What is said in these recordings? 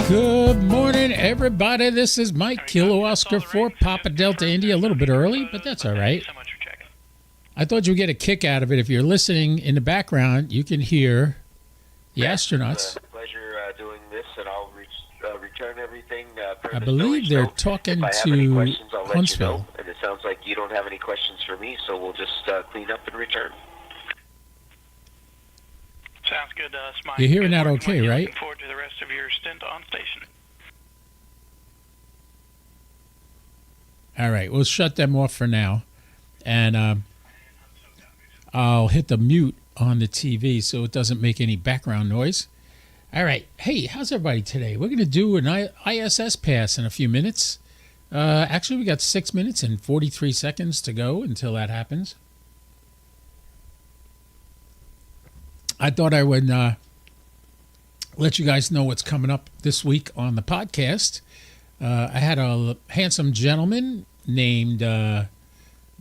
Good morning, everybody. This is Mike, Kilo Oscar 4, Papa Delta India. A little bit early, but that's all right. I thought you'd get a kick out of it. If you're listening in the background, you can hear the astronauts. It's a pleasure doing this, and I'll return everything. I believe they're talking to Huntsville. And it sounds like you don't have any questions for me, so we'll just clean up and return. Sounds good, Smiley. You're hearing that okay, right? Looking forward to the rest of your stint on station. All right, we'll shut them off for now. And I'll hit the mute on the TV so it doesn't make any background noise. All right. Hey, how's everybody today? We're going to do an ISS pass in a few minutes. Actually, we got 6 minutes and 43 seconds to go until that happens. I thought I would let you guys know what's coming up this week on the podcast. I had a handsome gentleman named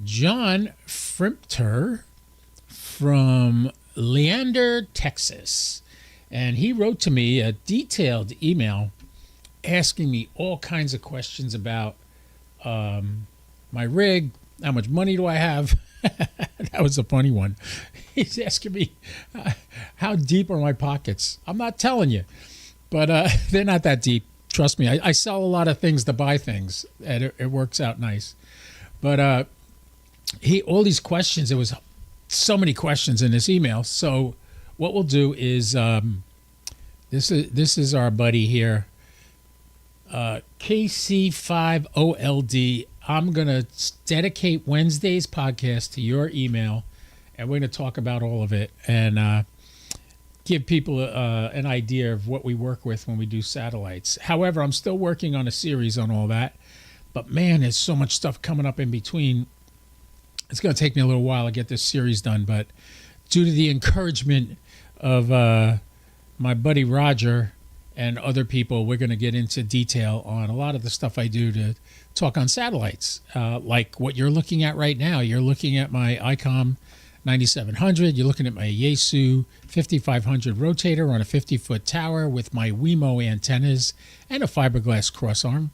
John Frimpter from Leander, Texas. And he wrote to me a detailed email asking me all kinds of questions about my rig, how much money do I have? That was a funny one. He's asking me, how deep are my pockets? I'm not telling you, but they're not that deep. Trust me, I sell a lot of things to buy things, and it works out nice. But all these questions, there was so many questions in this email. So what we'll do is, this is our buddy here, KC5OLD. I'm going to dedicate Wednesday's podcast to your email, and we're going to talk about all of it and give people an idea of what we work with when we do satellites. However, I'm still working on a series on all that, but man, there's so much stuff coming up in between. It's going to take me a little while to get this series done, but due to the encouragement of my buddy Roger and other people, we're going to get into detail on a lot of the stuff I do to talk on satellites, like what you're looking at right now. You're looking at my ICOM 9700. You're looking at my Yaesu 5500 rotator on a 50-foot tower with my Wemo antennas and a fiberglass crossarm.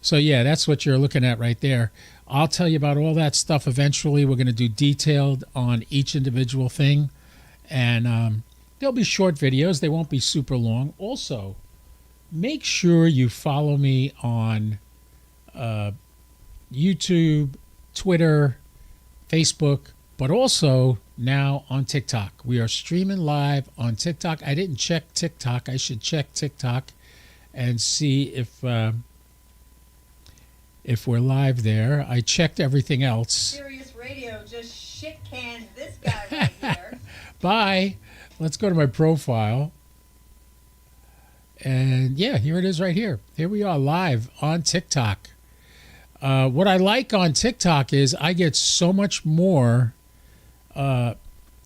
So, yeah, that's what you're looking at right there. I'll tell you about all that stuff eventually. We're going to do detailed on each individual thing. And there'll be short videos. They won't be super long. Also, make sure you follow me on YouTube, Twitter, Facebook, but also now on TikTok. We are streaming live on TikTok. I didn't check TikTok. I should check TikTok and see if we're live there. I checked everything else. Sirius Radio just shit canned this guy right here. Bye. Let's go to my profile. And yeah, here it is right here. Here we are live on TikTok. What I like on TikTok is I get so much more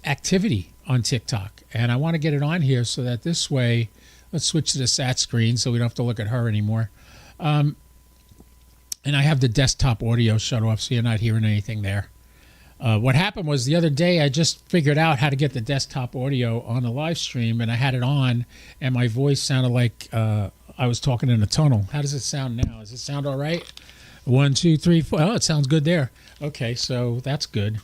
activity on TikTok. And I want to get it on here so that this way, let's switch to the sat screen so we don't have to look at her anymore. And I have the desktop audio shut off so you're not hearing anything there. What happened was the other day I just figured out how to get the desktop audio on the live stream, and I had it on, and my voice sounded like I was talking in a tunnel. How does it sound now? Does it sound all right? 1, 2, 3, 4. Oh, it sounds good there. Okay, so that's good.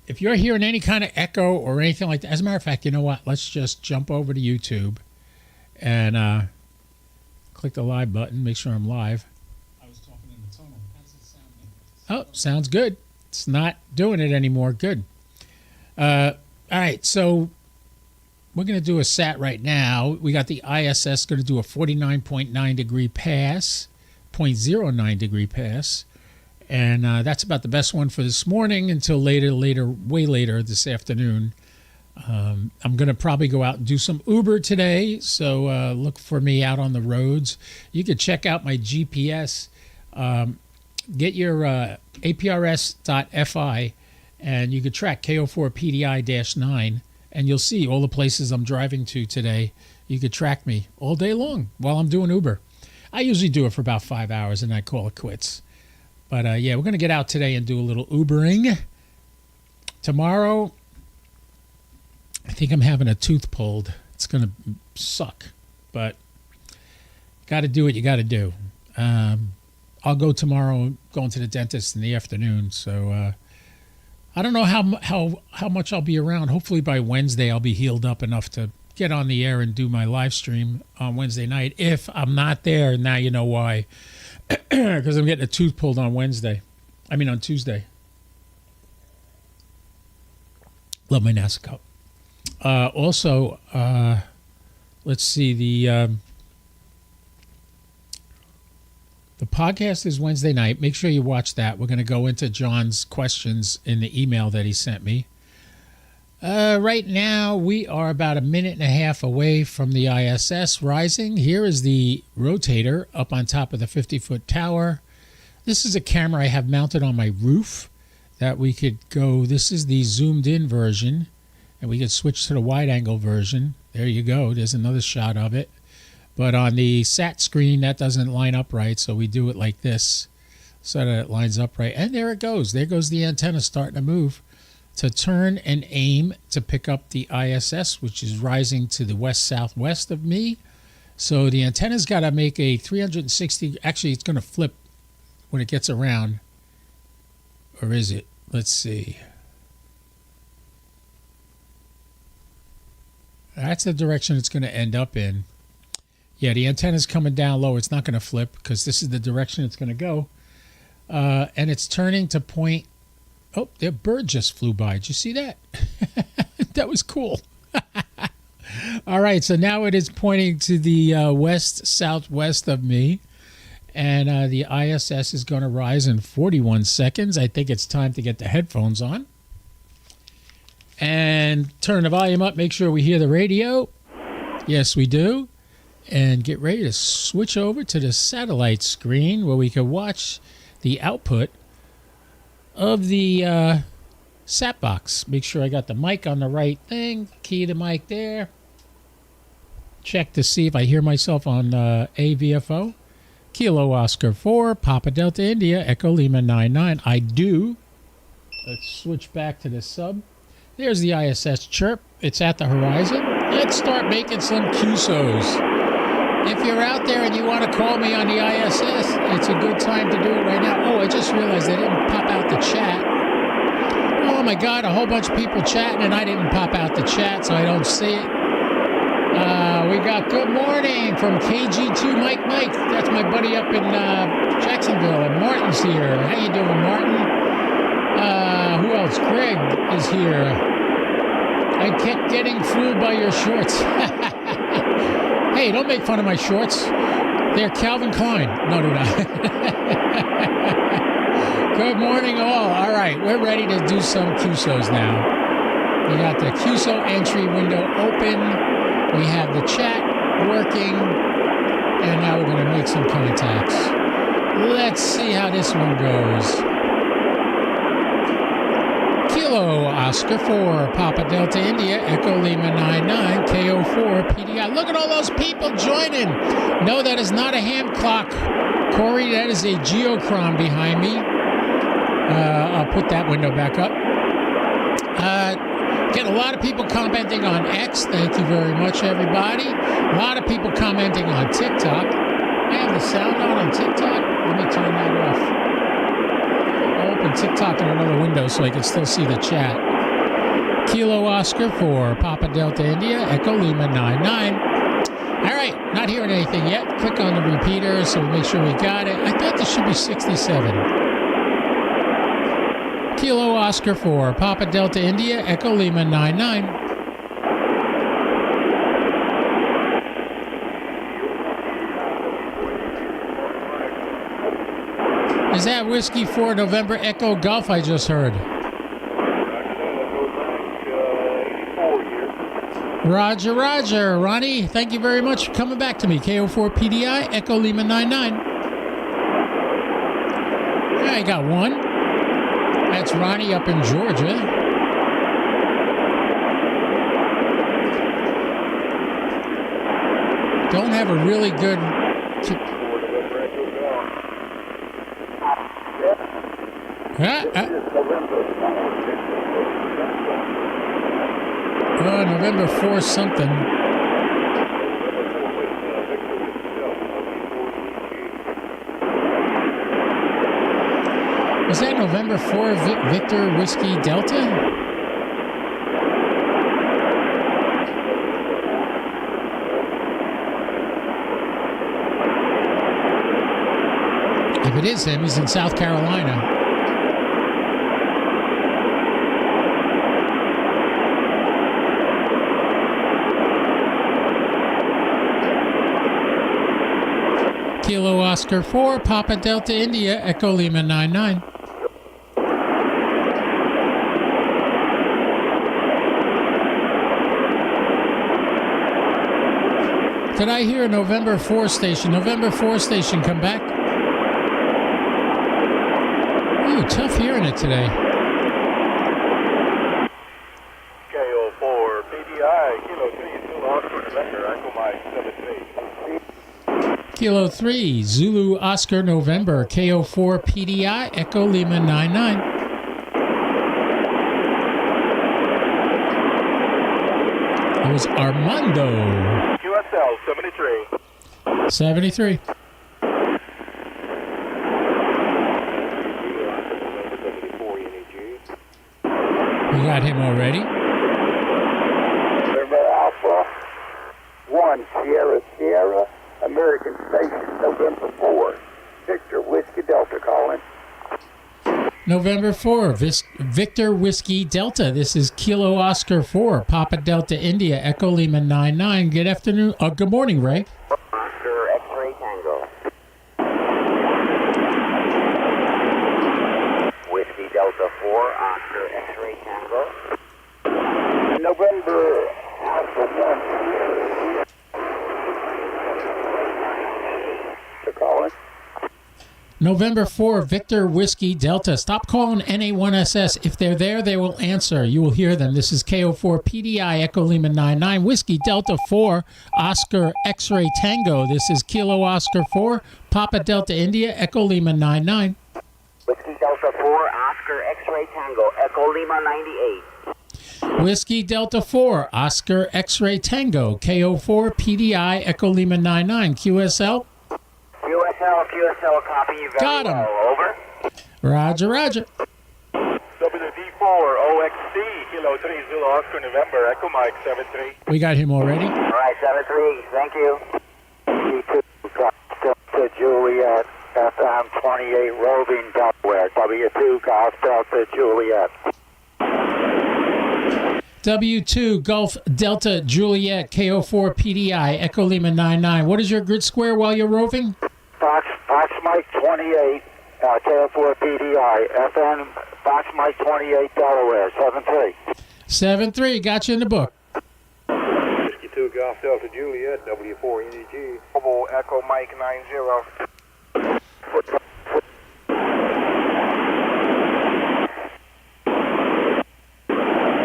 If you're hearing any kind of echo or anything like that, as a matter of fact, you know what? Let's just jump over to YouTube and click the live button, make sure I'm live. I was talking in the tunnel. How does it sound now? Oh, sounds good. It's not doing it anymore. Good. All right, so we're going to do a sat right now. We got the ISS going to do a 49.9 degree pass, 0.09 degree pass. And that's about the best one for this morning until way later this afternoon. I'm going to probably go out and do some Uber today, so look for me out on the roads. You can check out my GPS. Get your aprs.fi, and you can track KO4PDI-9, and you'll see all the places I'm driving to today. You could track me all day long while I'm doing Uber. I usually do it for about 5 hours, and I call it quits. But, yeah, we're going to get out today and do a little Ubering. Tomorrow, I think I'm having a tooth pulled. It's going to suck. but got to do what you got to do. I'll go tomorrow, going to the dentist in the afternoon. So I don't know how much I'll be around. Hopefully by Wednesday I'll be healed up enough to get on the air and do my live stream on Wednesday night. If I'm not there, now you know why. Because I'm getting a tooth pulled on Tuesday. Love my NASA cup. Also, let's see, the podcast is Wednesday night. Make sure you watch that. We're going to go into John's questions in the email that he sent me. Right now, we are about a minute and a half away from the ISS rising. Here is the rotator up on top of the 50-foot tower. This is a camera I have mounted on my roof that we could go. This is the zoomed-in version, and we could switch to the wide-angle version. There you go. There's another shot of it. But on the sat screen, that doesn't line up right, so we do it like this so that it lines up right. And there it goes. There goes the antenna starting to move to turn and aim to pick up the ISS, which is rising to the west-southwest of me. So the antenna's got to make a 360. Actually, it's going to flip when it gets around. Or is it? Let's see. That's the direction it's going to end up in. Yeah, the antenna's coming down low. It's not going to flip because this is the direction it's going to go. And it's turning to point. Oh, their bird just flew by. Did you see that? That was cool. All right, so now it is pointing to the west-southwest of me. And the ISS is going to rise in 41 seconds. I think it's time to get the headphones on. And turn the volume up. Make sure we hear the radio. Yes, we do. And get ready to switch over to the satellite screen where we can watch the output of the sat box. Make sure I got the mic on the right thing. Key the mic there. Check to see if I hear myself on AVFO. Kilo Oscar 4, Papa Delta India, Echo Lima 99. I do. Let's switch back to the sub. There's the ISS chirp. It's at the horizon. Let's start making some QSOs. If you're out there and you want to call me on the ISS, it's a good time to do it right now. Oh, I just realized I didn't pop out the chat. Oh my God, a whole bunch of people chatting and I didn't pop out the chat, so I don't see it. We got good morning from KG2 Mike. That's my buddy up in Jacksonville. And Martin's here. How you doing, Martin? Who else? Greg is here. I kept getting fooled by your shorts. Hey, don't make fun of my shorts. They're Calvin Klein. No, they're not. Good morning, all. All right, we're ready to do some QSOs now. We got the QSO entry window open. We have the chat working. And now we're going to make some contacts. Let's see how this one goes. Kilo Oscar 4, Papa Delta India, Echo Lima 99, KO4, PDI. Look at all those people joining. No, that is not a hand clock. Corey, that is a geochron behind me. I'll put that window back up. Get a lot of people commenting on X. Thank you very much, everybody. A lot of people commenting on TikTok. I have the sound on TikTok. Let me turn that off. Open TikTok in another window so I can still see the chat. Kilo Oscar 4, Papa Delta India, Echo Lima 99. All right, not hearing anything yet. Click on the repeater so we make sure we got it. I thought this should be 67. Kilo Oscar 4, Papa Delta India, Echo Lima 99. Is that Whiskey 4 November Echo Golf I just heard? Roger, Roger. Ronnie, thank you very much for coming back to me. KO4 PDI, Echo Lima 99. I got one. That's Ronnie up in Georgia. Don't have a really good... November 4th something. Was that November 4 Victor Whiskey Delta? If it is him, he's in South Carolina. Kilo Oscar 4, Papa Delta India, Echo Lima 99. Did I hear a November 4 station? November 4 station, come back. Ooh, tough hearing it today. KO4, PDI, Kilo 3, Zulu Oscar November, Echo Mike 73. Kilo 3, Zulu Oscar November, KO4 PDI, Echo Lima 99. It was Armando. QSL 73. 73. We got him already. November Alpha 1 Sierra Sierra, American Station, November 4. Victor Whiskey Delta calling. November 4, Victor Whiskey Delta. This is Kilo Oscar 4, Papa Delta India, Echo Lima 99. Good afternoon. Good morning, Ray. Oscar X-Ray Tango. Whiskey Delta 4, Oscar X-Ray Tango. November Alpha 1. They're calling. November 4, Victor Whiskey Delta. Stop calling NA1SS. If they're there, they will answer. You will hear them. This is KO4 PDI, Echo Lima 99. Whiskey Delta 4, Oscar X-Ray Tango. This is Kilo Oscar 4, Papa Delta India, Echo Lima 99. Whiskey Delta 4, Oscar X-Ray Tango, Echo Lima 98. Whiskey Delta 4, Oscar X-Ray Tango, KO4 PDI, Echo Lima 99. QSL? QSL, copy you very Got him. well. Over. Roger, roger. WD4 OXC, Kilo 3, Zulu Oscar November, Echo Mike 73. We got him already. All right, 73, thank you. D2, Delta Juliet, FM 28, Roving, Delaware. W2, Golf Delta Juliet. W2 Gulf Delta Juliet, KO4 PDI, Echo Lima 99. What is your grid square while you're roving? Fox Mike 28, KO4 PDI, FM Fox Mike 28, Delaware, 73. 73, got you in the book. Whiskey 2, Golf Delta Juliet, W4 NEG. Mobile Echo Mike 90.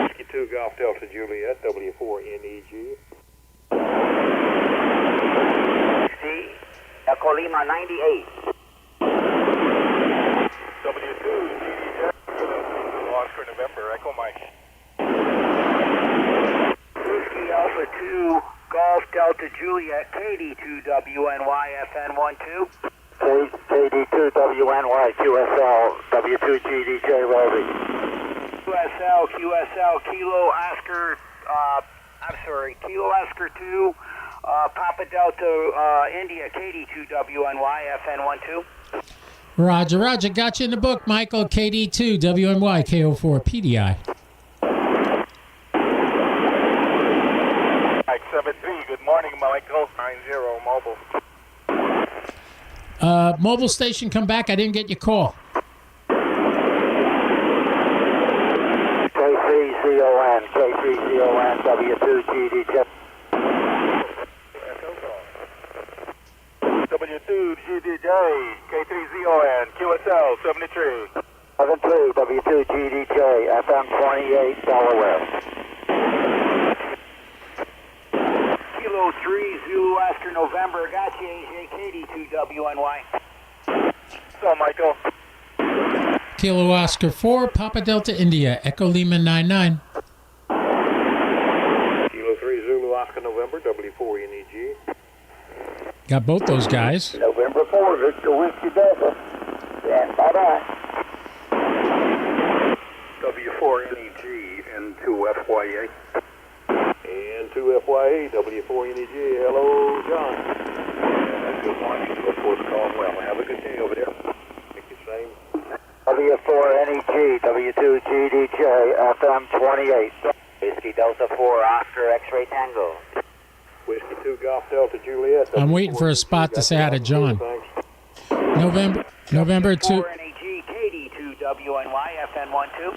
Whiskey 2, Golf Delta Juliet, W4 NEG. C, Echo Lima 98. W2, GDJ, Oscar November, Echo Mike. Whiskey Alpha 2, Golf Delta Juliet, KD2WNY, FN12. KD2WNY, QSL, W2GDJ Roby. QSL, Kilo Oscar, Kilo Oscar 2, Papa Delta, India, KD2WNY, FN12. Roger, roger, got you in the book, Michael. KD2 WNY, KO4 PDI. Mike 73, good morning, Michael 90 mobile. Mobile station, come back. I didn't get your call. K3ZON, W2GDJ. W2GDJ, K3ZON, QSL 73. 73, W2GDJ, FM28, Delaware. Kilo 3, Zulu Oscar November, got you, AJKD2WNY. So, Michael. Kilo Oscar 4, Papa Delta India, Echo Lima 99. Kilo 3, Zulu Oscar November, W4 NEG. Got both those guys. November 4, Victor Whiskey Delta. And bye-bye. W4NEG and 2FYA. And 2FYA, W4NEG. Hello, John. Yeah, good morning. Look forward to calling well. Have a good day over there. Thank you, same. W4NEG, W2GDJ, FM 28. Whiskey Delta 4, Oscar X-Ray Tango. Whiskey 2 Golf Delta Juliet. I'm waiting for a spot to say hi to John. November 2. W4NEG, KD2WNY, FN 12.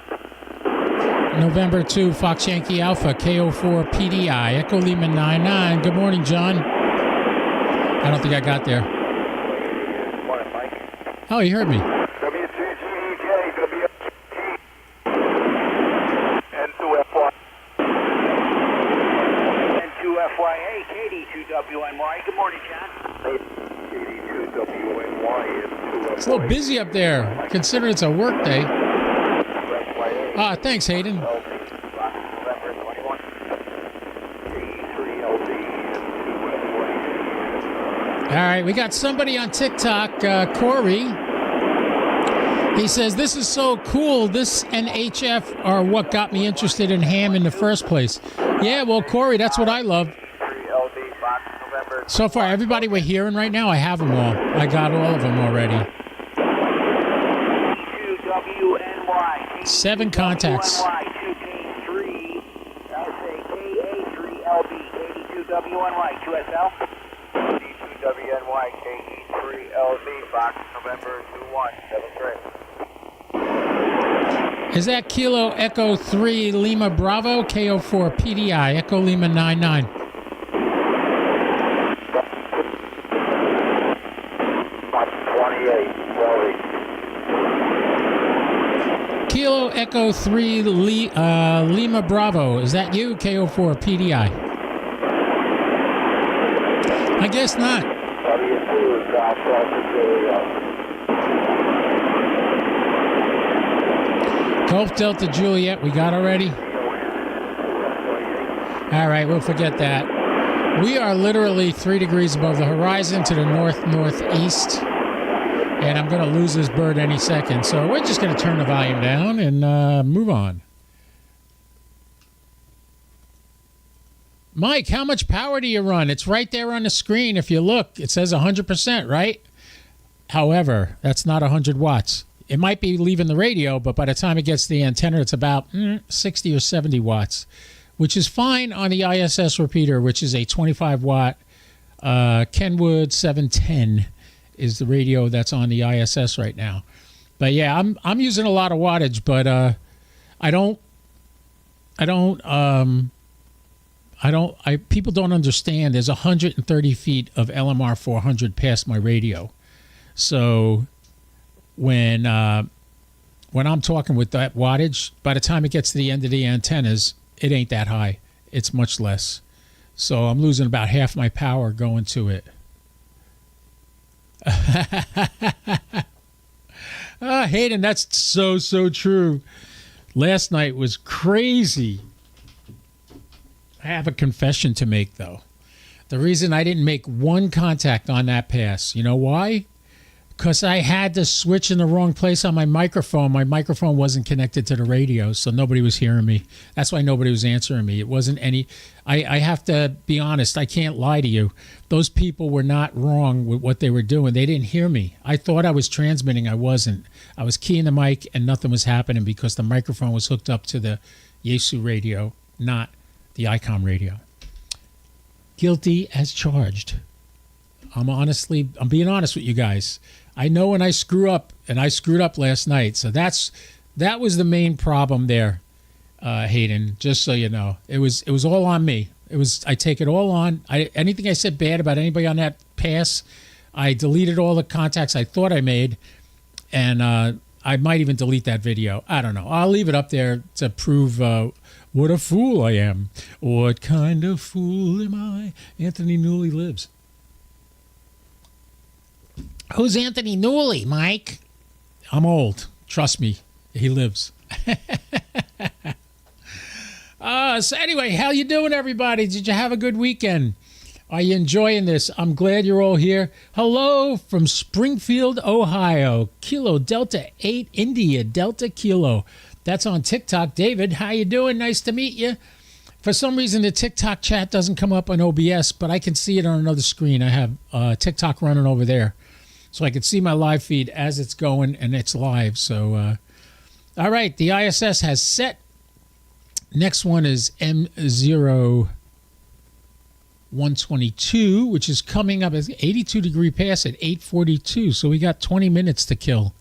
November 2, Fox Yankee Alpha, KO4 PDI, Echo Lima 99. Good morning, John. I don't think I got there. Morning, Mike. Oh, you heard me. W2GDJ, WG, and 2FY. And 2FYA, KD2WNY. Good morning, John. KD2WNY and 2FY. It's a little busy up there, considering it's a work day. 2FYA. Ah, thanks, Hayden. November 21. K3LD and 2FYA. All right, we got somebody on TikTok, Corey. He says, this is so cool. This and HF are what got me interested in ham in the first place. Yeah, well, Corey, that's what I love. K3LD, Fox, November. So far, everybody we're hearing right now, I have them all. I got all of them already. K2WNY. 7 contacts. K2K3, KA3LB, KD2WNY, QSL. KD2WNY, KE3LB, Fox, November 2173. Is that Kilo Echo 3 Lima Bravo, KO4 PDI, Echo Lima 99? Fox 28, Wally. Kilo Echo 3 Lima Bravo, is that you, KO4 PDI? I guess not. W2, Golf Delta Juliet. Golf Delta Juliet, we got already? All right, we'll forget that. We are literally 3 degrees above the horizon to the north-northeast, and I'm going to lose this bird any second. So we're just going to turn the volume down and move on. Mike, how much power do you run? It's right there on the screen. If you look, it says 100%, right? However, that's not 100 watts. It might be leaving the radio, but by the time it gets to the antenna, it's about 60 or 70 watts, which is fine on the ISS repeater, which is a 25-watt Kenwood 710 is the radio that's on the ISS right now. But yeah, I'm using a lot of wattage, but people don't understand. There's 130 feet of LMR 400 past my radio, so when I'm talking with that wattage, by the time it gets to the end of the antennas, it ain't that high. It's much less. So I'm losing about half my power going to it. Hayden, that's so true. Last night was crazy. I have a confession to make, though. The reason I didn't make one contact on that pass, you know why? Because I had to switch in the wrong place on my microphone. My microphone wasn't connected to the radio, so nobody was hearing me. That's why nobody was answering me. It wasn't any... I have to be honest. I can't lie to you. Those people were not wrong with what they were doing. They didn't hear me. I thought I was transmitting. I wasn't. I was keying the mic, and nothing was happening because the microphone was hooked up to the Yaesu radio, not the ICOM radio. Guilty as charged. I'm being honest with you guys. I know when I screw up, and I screwed up last night. So that was the main problem there, Hayden. Just so you know, it was all on me. I take it all on. Anything I said bad about anybody on that pass, I deleted all the contacts I thought I made, and I might even delete that video. I don't know. I'll leave it up there to prove what a fool I am. What kind of fool am I? Anthony Newley lives. Who's Anthony Newley, Mike? I'm old. Trust me. He lives. So anyway, how you doing, everybody? Did you have a good weekend? Are you enjoying this? I'm glad you're all here. Hello from Springfield, Ohio. Kilo Delta 8 India Delta Kilo. That's on TikTok. David, how you doing? Nice to meet you. For some reason, the TikTok chat doesn't come up on OBS, but I can see it on another screen. I have TikTok running over there. So I can see my live feed as it's going, and it's live. So, all right, the ISS has set. Next one is M0122, which is coming up as 82-degree pass at 8:42. So we got 20 minutes to kill.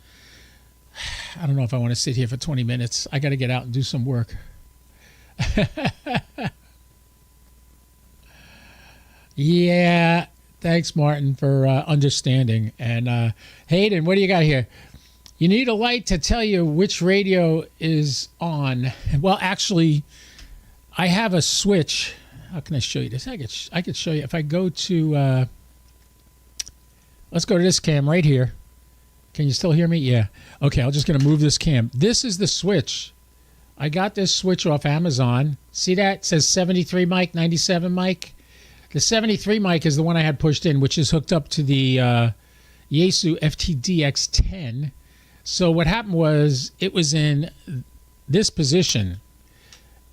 I don't know if I want to sit here for 20 minutes. I got to get out and do some work. Yeah. Thanks, Martin, for understanding. And Hayden, what do you got here? You need a light to tell you which radio is on. Well, actually, I have a switch. How can I show you this? I could show you. If I go to, let's go to this cam right here. Can you still hear me? Yeah. Okay, I'm just going to move this cam. This is the switch. I got this switch off Amazon. See that? It says 73 mic, 97 mic. The 73 mic is the one I had pushed in, which is hooked up to the Yaesu FTDX10. So what happened was it was in this position,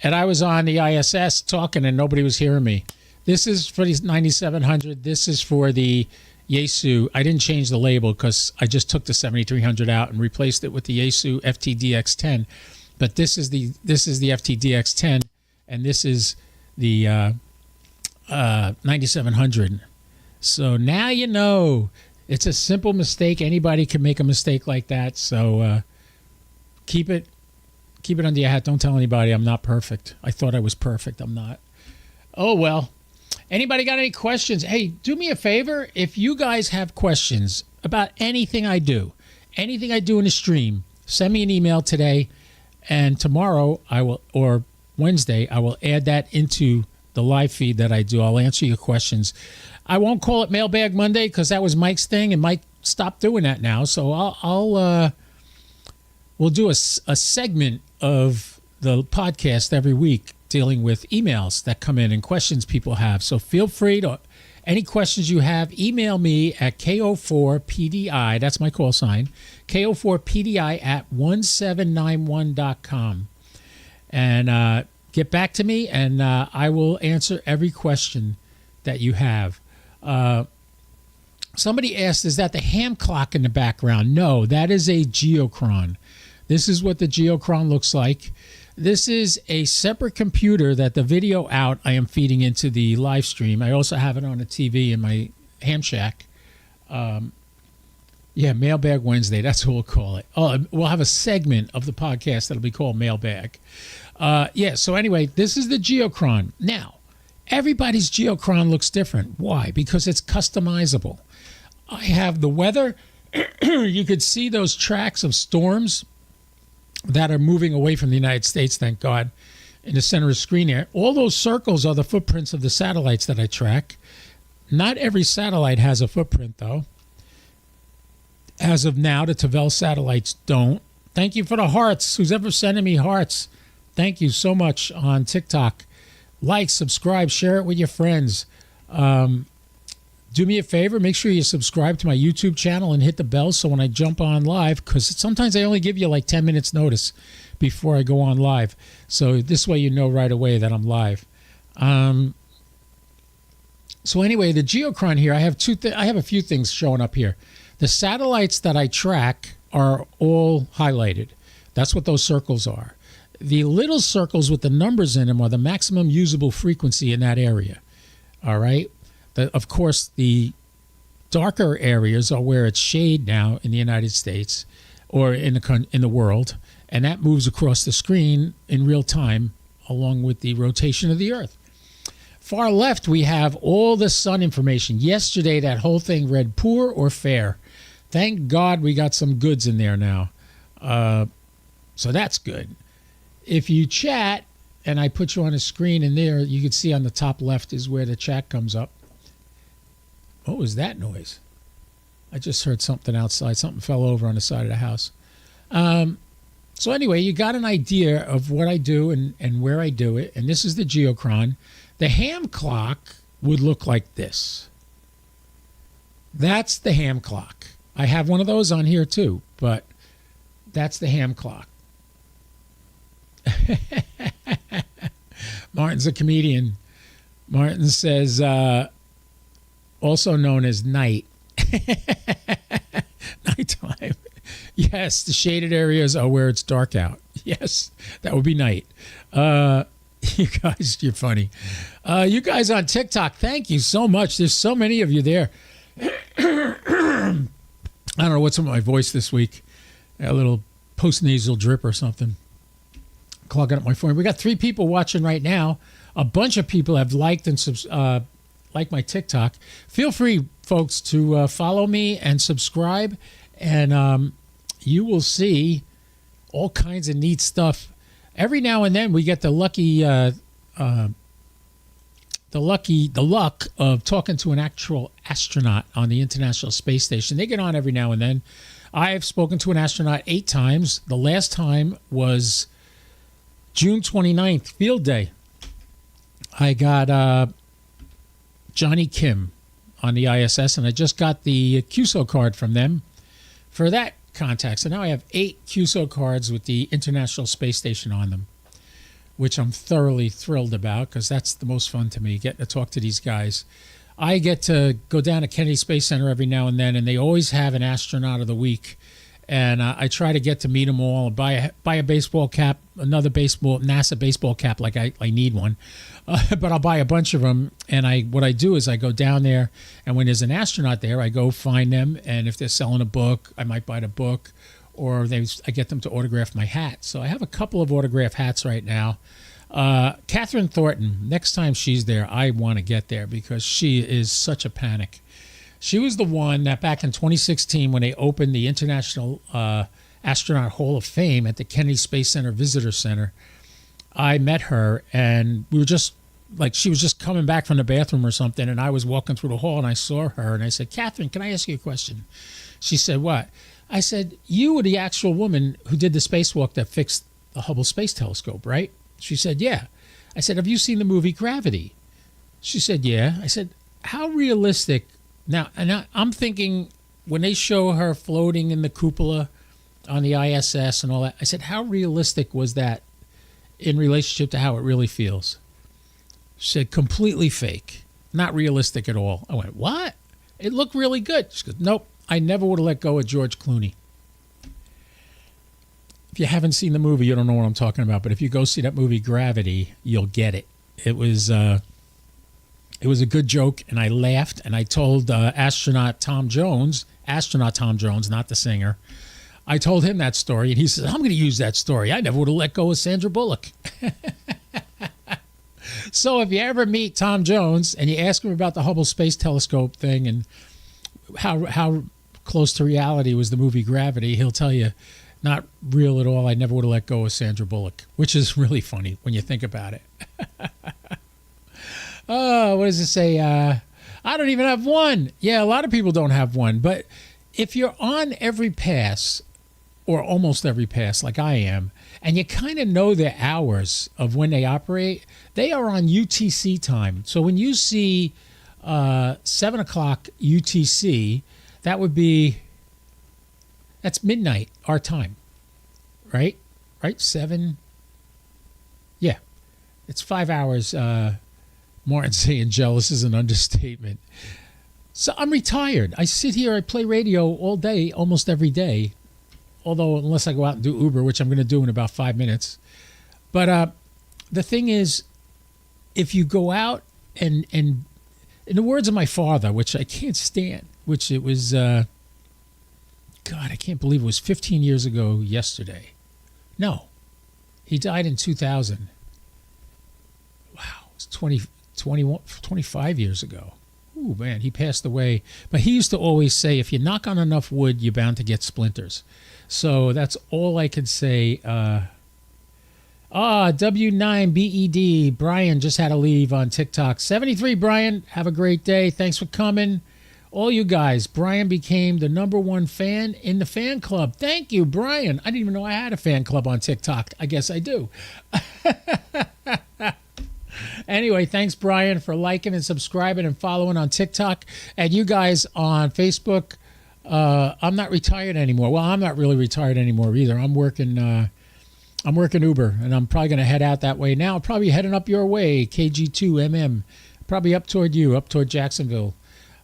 and I was on the ISS talking, and nobody was hearing me. This is for the 9700. This is for the Yaesu. I didn't change the label because I just took the 7300 out and replaced it with the Yaesu FTDX10. But this is the FTDX10, and this is the 9700. So now you know. It's a simple mistake. Anybody can make a mistake like that. So keep it under your hat. Don't tell anybody I'm not perfect. I thought I was perfect. I'm not. Oh, well. Anybody got any questions? Hey, do me a favor. If you guys have questions about anything I do in the stream, send me an email today, and tomorrow or Wednesday, I will add that into the live feed that I do. I'll answer your questions. I won't call it Mailbag Monday because that was Mike's thing, and Mike stopped doing that now. So we'll do a segment of the podcast every week dealing with emails that come in and questions people have. So feel free to, any questions you have, email me at KO4PDI, that's my call sign, KO4PDI at 1791.com. And get back to me, and I will answer every question that you have. Somebody asked, is that the ham clock in the background? No, that is a geochron. This is what the geochron looks like. This is a separate computer that the video out I am feeding into the live stream. I also have it on a TV in my ham shack. Yeah, Mailbag Wednesday. That's what we'll call it. Oh, we'll have a segment of the podcast that'll be called Mailbag. Yeah, so anyway, this is the geochron. Now, everybody's geochron looks different. Why? Because it's customizable. I have the weather. You could see those tracks of storms that are moving away from the United States, thank God, in the center of the screen here. All those circles are the footprints of the satellites that I track. Not every satellite has a footprint, though. As of now, the Tavel satellites don't. Thank you for the hearts. Who's ever sending me hearts? Thank you so much on TikTok. Like, subscribe, share it with your friends. Do me a favor, make sure you subscribe to my YouTube channel and hit the bell so when I jump on live, because sometimes I only give you like 10 minutes notice before I go on live. So this way you know right away that I'm live. So anyway, the geochron here, I have a few things showing up here. The satellites that I track are all highlighted. That's what those circles are. The little circles with the numbers in them are the maximum usable frequency in that area. All right? Of course, the darker areas are where it's shade now in the United States or in the world, and that moves across the screen in real time along with the rotation of the Earth. Far left, we have all the sun information. Yesterday, that whole thing read poor or fair. Thank God we got some goods in there now. So that's good. If you chat, and I put you on a screen in there, you can see on the top left is where the chat comes up. What was that noise? I just heard something outside. Something fell over on the side of the house. So anyway, you got an idea of what I do and where I do it. And this is the geochron. The ham clock would look like this. That's the ham clock. I have one of those on here too, but that's the ham clock. Martin's a comedian. Martin says, also known as night. Nighttime. Yes, the shaded areas are where it's dark out. Yes, that would be night. You guys, you're funny. You guys on TikTok, thank you so much. There's so many of you there. I don't know what's with my voice this week. A little post-nasal drip or something. Clogging up my phone. We got 3 people watching right now. A bunch of people have liked and liked my TikTok. Feel free, folks, to follow me and subscribe, and you will see all kinds of neat stuff. Every now and then we get the luck of talking to an actual astronaut on the International Space Station. They get on every now and then. I've spoken to an astronaut 8 times. The last time was June 29th, Field Day. I got Johnny Kim on the ISS, and I just got the QSO card from them for that contact. So now I have 8 QSO cards with the International Space Station on them, which I'm thoroughly thrilled about because that's the most fun to me, getting to talk to these guys. I get to go down to Kennedy Space Center every now and then, and they always have an astronaut of the week. And I try to get to meet them all, buy a baseball cap, another NASA baseball cap, like I need one. But I'll buy a bunch of them. And what I do is I go down there, and when there's an astronaut there, I go find them. And if they're selling a book, I might buy the book, or I get them to autograph my hat. So I have a couple of autograph hats right now. Catherine Thornton, next time she's there, I want to get there because she is such a panic. She was the one that back in 2016, when they opened the International Astronaut Hall of Fame at the Kennedy Space Center Visitor Center, I met her, and we were just like, she was just coming back from the bathroom or something, and I was walking through the hall, and I saw her, and I said, Catherine, can I ask you a question? She said, what? I said, you were the actual woman who did the spacewalk that fixed the Hubble Space Telescope, right? She said, yeah. I said, have you seen the movie Gravity? She said, yeah. I said, how realistic... Now, and I'm thinking when they show her floating in the cupola on the ISS and all that, I said, how realistic was that in relationship to how it really feels? She said, completely fake. Not realistic at all. I went, what? It looked really good. She goes, nope, I never would have let go of George Clooney. If you haven't seen the movie, you don't know what I'm talking about. But if you go see that movie Gravity, you'll get it. It was a good joke, and I laughed, and I told astronaut Tom Jones, not the singer, I told him that story, and he said, I'm going to use that story. I never would have let go of Sandra Bullock. So if you ever meet Tom Jones and you ask him about the Hubble Space Telescope thing and how close to reality was the movie Gravity, he'll tell you, not real at all. I never would have let go of Sandra Bullock, which is really funny when you think about it. Oh, what does it say? I don't even have one. Yeah, a lot of people don't have one. But if you're on every pass, or almost every pass like I am, and you kind of know the hours of when they operate, they are on UTC time. So when you see 7 o'clock UTC, that's midnight our time, right? Right? 7? Yeah. It's 5 hours. Martin saying jealous is an understatement. So I'm retired. I sit here, I play radio all day, almost every day. Although, unless I go out and do Uber, which I'm going to do in about 5 minutes. But the thing is, if you go out and in the words of my father, which I can't stand, which it was, God, I can't believe it was 15 years ago yesterday. No, he died in 2000. Wow, it's 25 years ago. Ooh, man, he passed away. But he used to always say, if you knock on enough wood, you're bound to get splinters. So that's all I could say. W9BED. Brian just had to leave on TikTok. 73, Brian. Have a great day. Thanks for coming. All you guys, Brian became the #1 fan in the fan club. Thank you, Brian. I didn't even know I had a fan club on TikTok. I guess I do. Anyway, thanks, Brian, for liking and subscribing and following on TikTok. And you guys on Facebook, I'm not retired anymore. Well, I'm not really retired anymore either. I'm working I'm working Uber, and I'm probably going to head out that way now. I'm probably heading up your way, KG2MM, probably up toward you, up toward Jacksonville.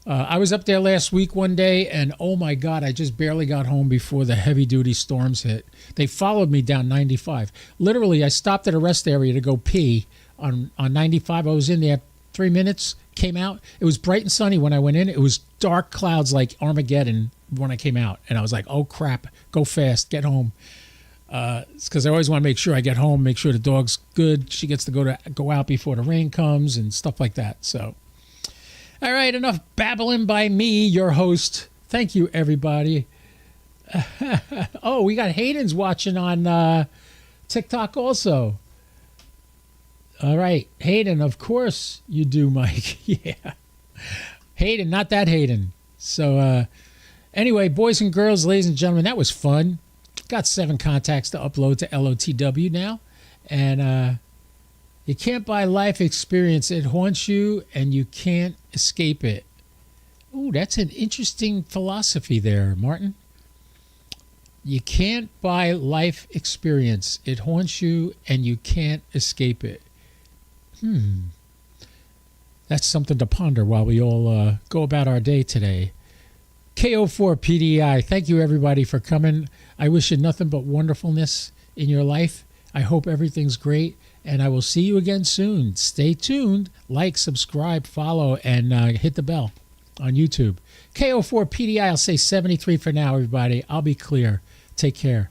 I was up there last week one day, and oh my God, I just barely got home before the heavy-duty storms hit. They followed me down 95. Literally, I stopped at a rest area to go pee on 95. I was in there 3 minutes, came out. It was bright and sunny when I went in. It was dark clouds like Armageddon when I came out. And I was like, oh, crap, go fast, get home. It's because I always want to make sure I get home, make sure the dog's good. She gets to go out before the rain comes and stuff like that. So, all right, enough babbling by me, your host. Thank you, everybody. Oh, we got Hayden's watching on TikTok also. All right, Hayden, of course you do, Mike. Yeah. Hayden, not that Hayden. So, anyway, boys and girls, ladies and gentlemen, that was fun. Got 7 contacts to upload to LOTW now. And you can't buy life experience. It haunts you, and you can't escape it. Ooh, that's an interesting philosophy there, Martin. You can't buy life experience. It haunts you, and you can't escape it. That's something to ponder while we all go about our day today. KO4 PDI, thank you everybody for coming. I wish you nothing but wonderfulness in your life. I hope everything's great, and I will see you again soon. Stay tuned, like, subscribe, follow, and hit the bell on YouTube. KO4 PDI, I'll say 73 for now, everybody. I'll be clear. Take care.